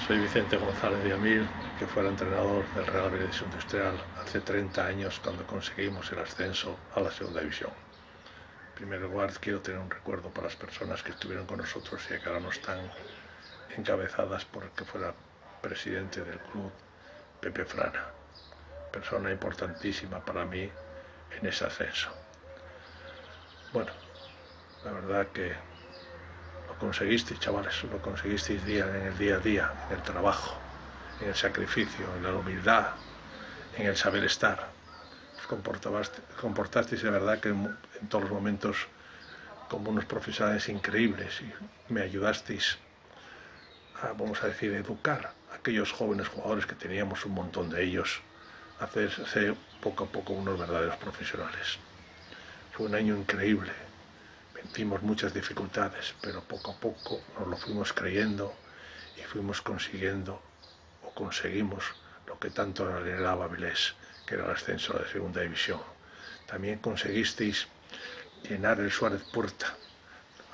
Soy Vicente González de Amil, que fue el entrenador del Real Avilés Industrial hace 30 años cuando conseguimos el ascenso a la segunda división. En primer lugar, quiero tener un recuerdo para las personas que estuvieron con nosotros y que ahora no están, encabezadas por el que fuera presidente del club, Pepe Frana, persona importantísima para mí en ese ascenso. Bueno, la verdad que lo conseguisteis, chavales, lo conseguisteis en el día a día, en el trabajo, en el sacrificio, en la humildad, en el saber estar. Os comportasteis de verdad que en todos los momentos como unos profesionales increíbles y me ayudasteis a, vamos a decir, educar a aquellos jóvenes jugadores que teníamos un montón de ellos, a hacerse poco a poco unos verdaderos profesionales. Fue un año increíble. Vencimos muchas dificultades, pero poco a poco nos lo fuimos creyendo y fuimos consiguiendo o conseguimos lo que tanto nos anhelaba Avilés, que era el ascenso a la segunda división. También conseguisteis llenar el Suárez Puerta.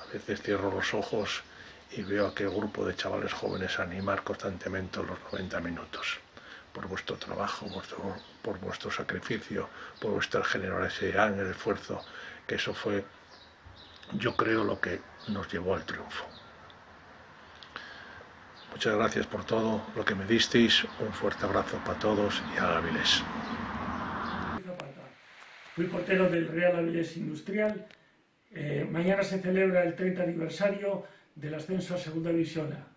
A veces cierro los ojos y veo a aquel grupo de chavales jóvenes animar constantemente los 90 minutos. Por vuestro trabajo, por vuestro sacrificio, por vuestra generosidad en el esfuerzo, que eso fue, yo creo, lo que nos llevó al triunfo. Muchas gracias por todo lo que me disteis, un fuerte abrazo para todos y a Avilés. Fui portero del Real Avilés Industrial. Mañana se celebra el 30 aniversario del ascenso a Segunda División A.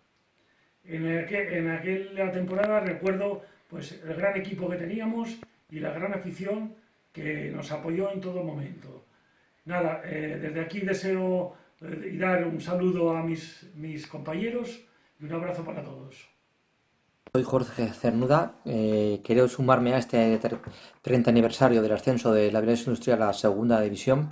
En aquella temporada recuerdo pues, el gran equipo que teníamos y la gran afición que nos apoyó en todo momento. Nada, desde aquí deseo y dar un saludo a mis compañeros y un abrazo para todos. Soy Jorge Cernuda, quiero sumarme a este 30 aniversario del ascenso de la Avilés Industrial a la Segunda División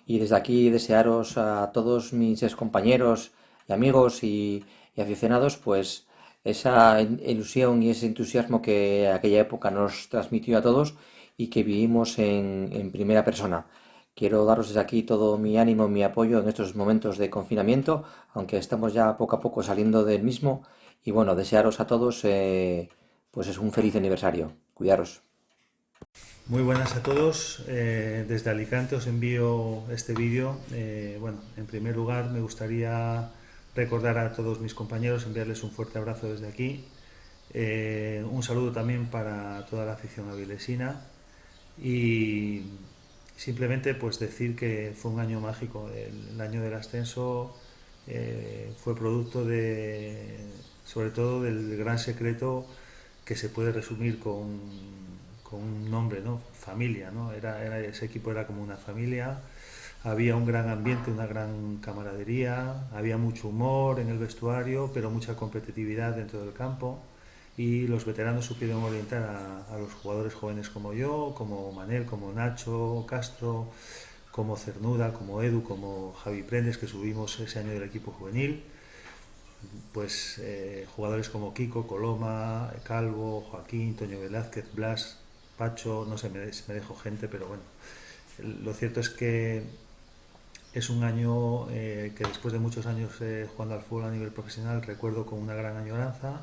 y desde aquí desearos a todos mis excompañeros y amigos y aficionados pues esa ilusión y ese entusiasmo que aquella época nos transmitió a todos y que vivimos en primera persona. Quiero daros desde aquí todo mi ánimo, mi apoyo en estos momentos de confinamiento, aunque estamos ya poco a poco saliendo del mismo. Y bueno, desearos a todos pues es un feliz aniversario. Cuidaros. Muy buenas a todos. Desde Alicante os envío este vídeo. Bueno, en primer lugar me gustaría recordar a todos mis compañeros, enviarles un fuerte abrazo desde aquí. Un saludo también para toda la afición avilesina y simplemente pues decir que fue un año mágico. El año del ascenso fue producto de, sobre todo, del gran secreto que se puede resumir con un nombre, ¿no? Familia, ¿no? Ese equipo era como una familia, había un gran ambiente, una gran camaradería, había mucho humor en el vestuario, pero mucha competitividad dentro del campo y los veteranos supieron orientar a los jugadores jóvenes como yo, como Manel, como Nacho, Castro, como Cernuda, como Edu, como Javi Prendes, que subimos ese año del equipo juvenil, pues jugadores como Kiko, Coloma, Calvo, Joaquín, Toño Velázquez, Blas, Pacho, no sé, me dejo gente, pero bueno, lo cierto es que es un año que después de muchos años jugando al fútbol a nivel profesional recuerdo con una gran añoranza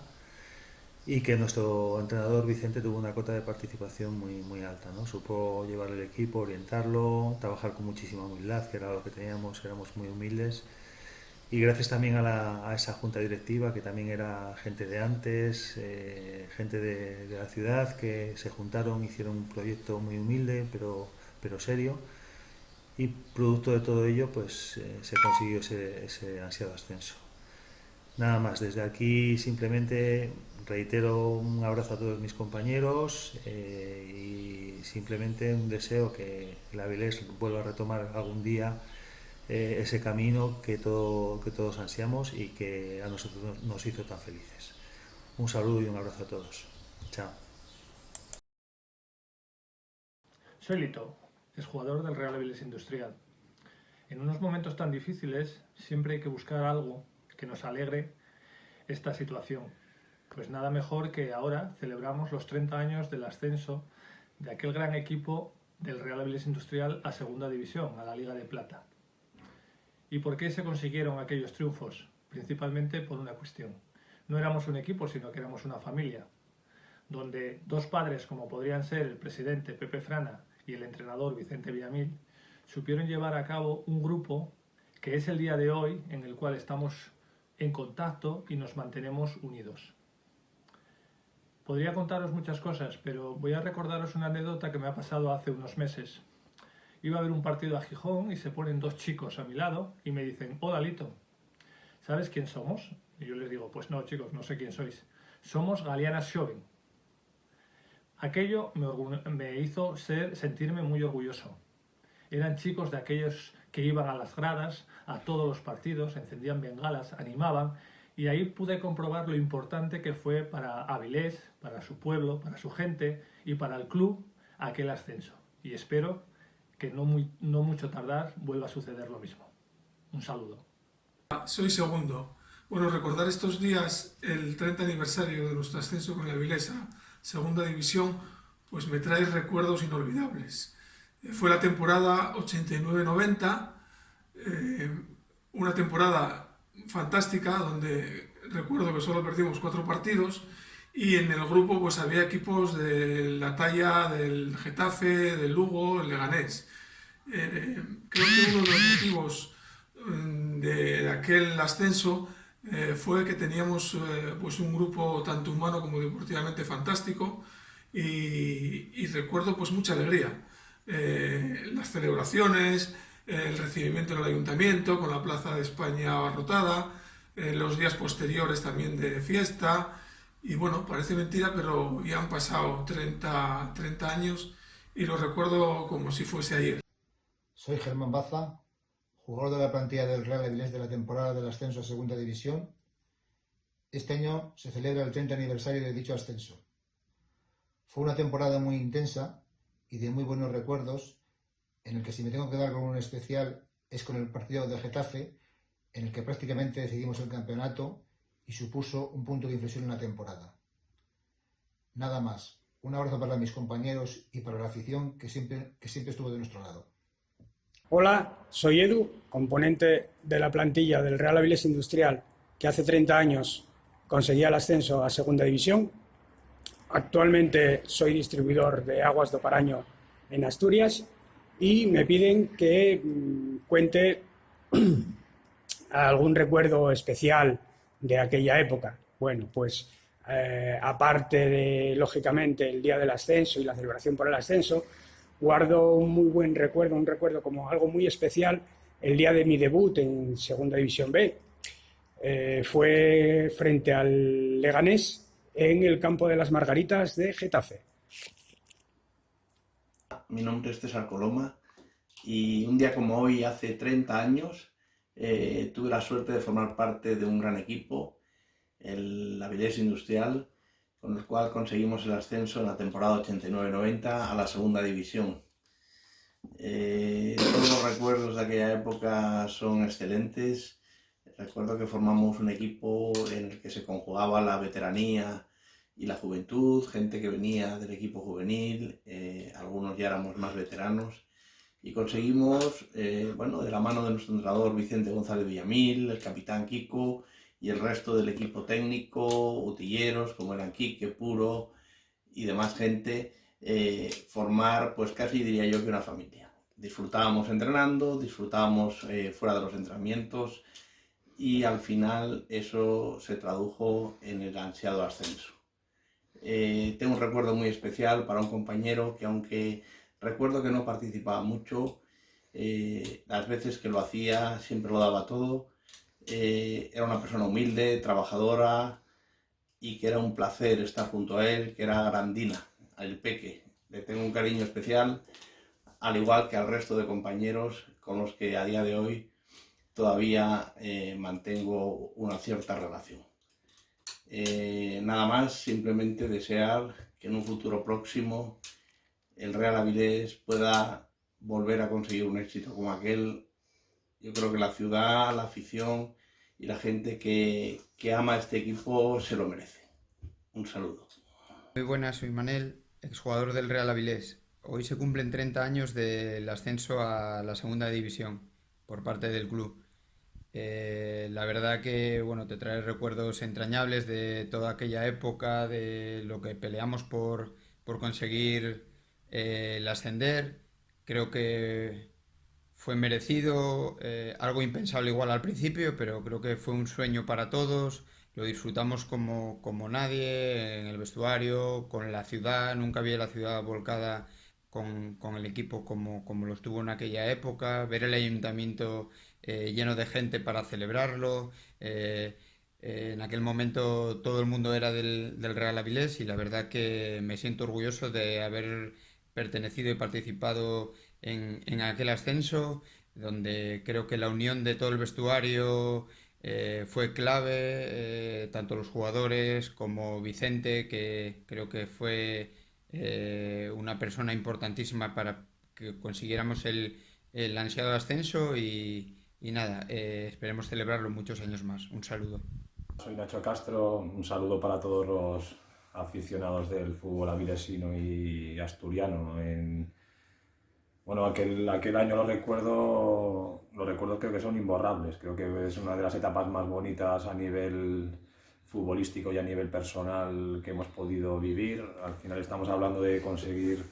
y que nuestro entrenador Vicente tuvo una cota de participación muy alta, ¿no? Supo llevar el equipo, orientarlo, trabajar con muchísima humildad, que era lo que teníamos, éramos muy humildes. Y gracias también a esa junta directiva, que también era gente de antes, gente de la ciudad, que se juntaron, hicieron un proyecto muy humilde, pero serio. Y producto de todo ello, pues se consiguió ese ansiado ascenso. Nada más, desde aquí simplemente reitero un abrazo a todos mis compañeros y simplemente un deseo que el Avilés vuelva a retomar algún día ese camino que todos ansiamos y que a nosotros nos hizo tan felices. Un saludo y un abrazo a todos. Chao. Soy Lito, exjugador del Real Avilés Industrial. En unos momentos tan difíciles siempre hay que buscar algo que nos alegre esta situación. Pues nada mejor que ahora celebramos los 30 años del ascenso de aquel gran equipo del Real Avilés Industrial a Segunda División, a la Liga de Plata. ¿Y por qué se consiguieron aquellos triunfos? Principalmente por una cuestión. no éramos un equipo, sino que éramos una familia, donde dos padres, como podrían ser el presidente Pepe Frana y el entrenador Vicente Villamil, supieron llevar a cabo un grupo que es el día de hoy en el cual estamos en contacto y nos mantenemos unidos. Podría contaros muchas cosas, pero voy a recordaros una anécdota que me ha pasado hace unos meses. Iba a ver un partido a Gijón y se ponen dos chicos a mi lado y me dicen: hola Lito, ¿sabes quién somos? Y yo les digo: pues no chicos, no sé quién sois. Somos Galiana Xoven. Aquello me hizo sentirme muy orgulloso. Eran chicos de aquellos que iban a las gradas, a todos los partidos, encendían bengalas, animaban, y ahí pude comprobar lo importante que fue para Avilés, para su pueblo, para su gente y para el club aquel ascenso. Y espero que no mucho tardar vuelva a suceder lo mismo. Un saludo. Soy segundo. Bueno, recordar estos días el 30 aniversario de nuestro ascenso con la Avilés a Segunda División, pues me trae recuerdos inolvidables. Fue la temporada 89-90, una temporada fantástica donde recuerdo que solo perdimos 4 partidos y en el grupo pues había equipos de la talla del Getafe, del Lugo, el Leganés. Creo que uno de los motivos de aquel ascenso fue que teníamos pues un grupo tanto humano como deportivamente fantástico y recuerdo pues mucha alegría. Las celebraciones, el recibimiento en el ayuntamiento con la Plaza de España abarrotada, los días posteriores también de fiesta y bueno, parece mentira pero ya han pasado 30 años y lo recuerdo como si fuese ayer. Soy Germán Baza, jugador de la plantilla del Real Avilés de la temporada del ascenso a Segunda División. Este año se celebra el 30 aniversario de dicho ascenso. Fue una temporada muy intensa y de muy buenos recuerdos, en el que si me tengo que dar con un especial es con el partido de Getafe, en el que prácticamente decidimos el campeonato y supuso un punto de inflexión en la temporada. Nada más. Un abrazo para mis compañeros y para la afición que siempre estuvo de nuestro lado. Hola, soy Edu, componente de la plantilla del Real Avilés Industrial, que hace 30 años conseguía el ascenso a Segunda División. Actualmente soy distribuidor de aguas de Oparaño en Asturias y me piden que cuente algún recuerdo especial de aquella época. Bueno, pues aparte de, lógicamente, el día del ascenso y la celebración por el ascenso, guardo un muy buen recuerdo, un recuerdo como algo muy especial, el día de mi debut en Segunda División B. Fue frente al Leganés en el campo de las Margaritas de Getafe. Mi nombre es César Coloma y un día como hoy, hace 30 años, tuve la suerte de formar parte de un gran equipo, el Avilés Industrial, con el cual conseguimos el ascenso en la temporada 89-90 a la Segunda División. Todos los recuerdos de aquella época son excelentes. Recuerdo que formamos un equipo en el que se conjugaba la veteranía y la juventud, gente que venía del equipo juvenil, algunos ya éramos más veteranos, y conseguimos, bueno, de la mano de nuestro entrenador Vicente González Villamil, el capitán Kiko y el resto del equipo técnico, utilleros como eran Quique, Puro y demás gente, formar pues casi diría yo que una familia. Disfrutábamos entrenando, disfrutábamos fuera de los entrenamientos y al final eso se tradujo en el ansiado ascenso. Tengo un recuerdo muy especial para un compañero que, aunque recuerdo que no participaba mucho, las veces que lo hacía siempre lo daba todo. Era una persona humilde, trabajadora y que era un placer estar junto a él, que era Grandina, el Peque. Le tengo un cariño especial, al igual que al resto de compañeros con los que a día de hoy todavía mantengo una cierta relación. Nada más, simplemente desear que en un futuro próximo el Real Avilés pueda volver a conseguir un éxito como aquel. Yo creo que la ciudad, la afición y la gente que ama a este equipo se lo merece. Un saludo. Muy buenas, soy Manel, exjugador del Real Avilés. Hoy se cumplen 30 años del ascenso a la Segunda División por parte del club. La verdad que bueno, te trae recuerdos entrañables de toda aquella época, de lo que peleamos por conseguir el ascender. Creo que fue merecido, algo impensable igual al principio, pero creo que fue un sueño para todos. Lo disfrutamos como nadie, en el vestuario, con la ciudad. Nunca había la ciudad volcada con el equipo como lo estuvo en aquella época. Ver el ayuntamiento lleno de gente para celebrarlo. En aquel momento todo el mundo era del Real Avilés y la verdad que me siento orgulloso de haber pertenecido y participado en aquel ascenso, donde creo que la unión de todo el vestuario fue clave, tanto los jugadores como Vicente, que creo que fue una persona importantísima para que consiguiéramos el ansiado ascenso y nada, esperemos celebrarlo muchos años más. Un saludo. Soy Nacho Castro, un saludo para todos los aficionados del fútbol avilesino y asturiano. Bueno, aquel año los recuerdos creo que son imborrables. Creo que es una de las etapas más bonitas a nivel futbolístico y a nivel personal que hemos podido vivir. Al final estamos hablando de conseguir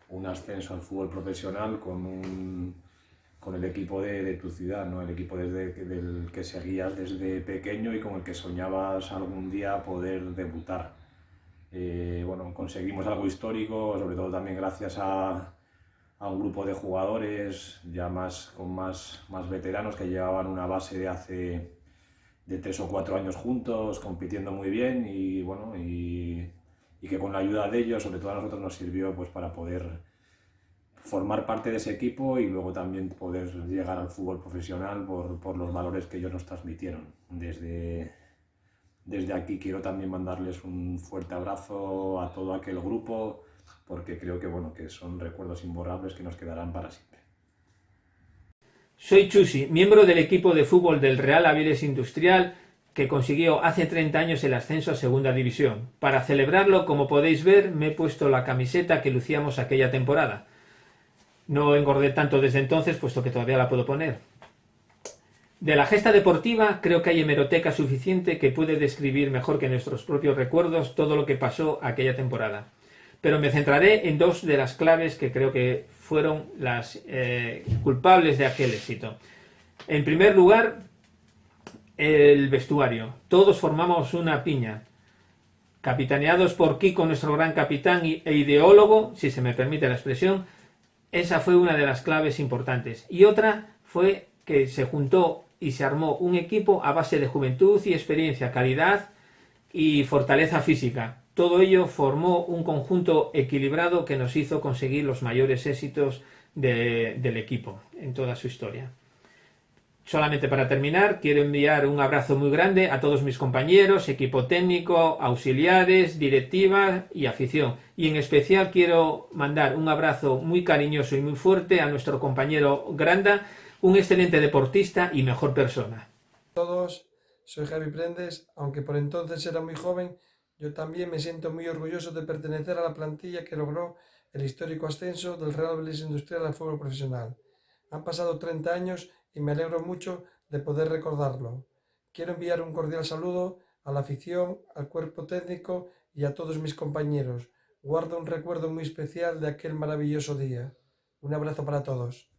un ascenso al fútbol profesional con el equipo de tu ciudad, ¿no? El equipo del que seguías desde pequeño y con el que soñabas algún día poder debutar. Bueno, conseguimos algo histórico, sobre todo también gracias a un grupo de jugadores ya con más veteranos que llevaban una base de 3 o 4 años juntos, compitiendo muy bien y bueno, y que con la ayuda de ellos, sobre todo a nosotros, nos sirvió pues para poder formar parte de ese equipo y luego también poder llegar al fútbol profesional por los valores que ellos nos transmitieron. Desde aquí quiero también mandarles un fuerte abrazo a todo aquel grupo, porque creo que, bueno, que son recuerdos imborrables que nos quedarán para siempre. Soy Chusi, miembro del equipo de fútbol del Real Avilés Industrial, que consiguió hace 30 años el ascenso a Segunda División. Para celebrarlo, como podéis ver, me he puesto la camiseta que lucíamos aquella temporada. No engordé tanto desde entonces, puesto que todavía la puedo poner. De la gesta deportiva, creo que hay hemeroteca suficiente que puede describir mejor que nuestros propios recuerdos todo lo que pasó aquella temporada. Pero me centraré en dos de las claves que creo que fueron las culpables de aquel éxito. En primer lugar, el vestuario. Todos formamos una piña. Capitaneados por Kiko, nuestro gran capitán e ideólogo, si se me permite la expresión, esa fue una de las claves importantes. Y otra fue que se juntó y se armó un equipo a base de juventud y experiencia, calidad y fortaleza física. Todo ello formó un conjunto equilibrado que nos hizo conseguir los mayores éxitos del equipo en toda su historia. Solamente para terminar, quiero enviar un abrazo muy grande a todos mis compañeros, equipo técnico, auxiliares, directiva y afición. Y en especial quiero mandar un abrazo muy cariñoso y muy fuerte a nuestro compañero Granda, un excelente deportista y mejor persona. Todos, soy Javi Prendes, aunque por entonces era muy joven, yo también me siento muy orgulloso de pertenecer a la plantilla que logró el histórico ascenso del Real Avilés Industrial al fútbol profesional. Han pasado 30 años y me alegro mucho de poder recordarlo. Quiero enviar un cordial saludo a la afición, al cuerpo técnico y a todos mis compañeros. Guardo un recuerdo muy especial de aquel maravilloso día. Un abrazo para todos.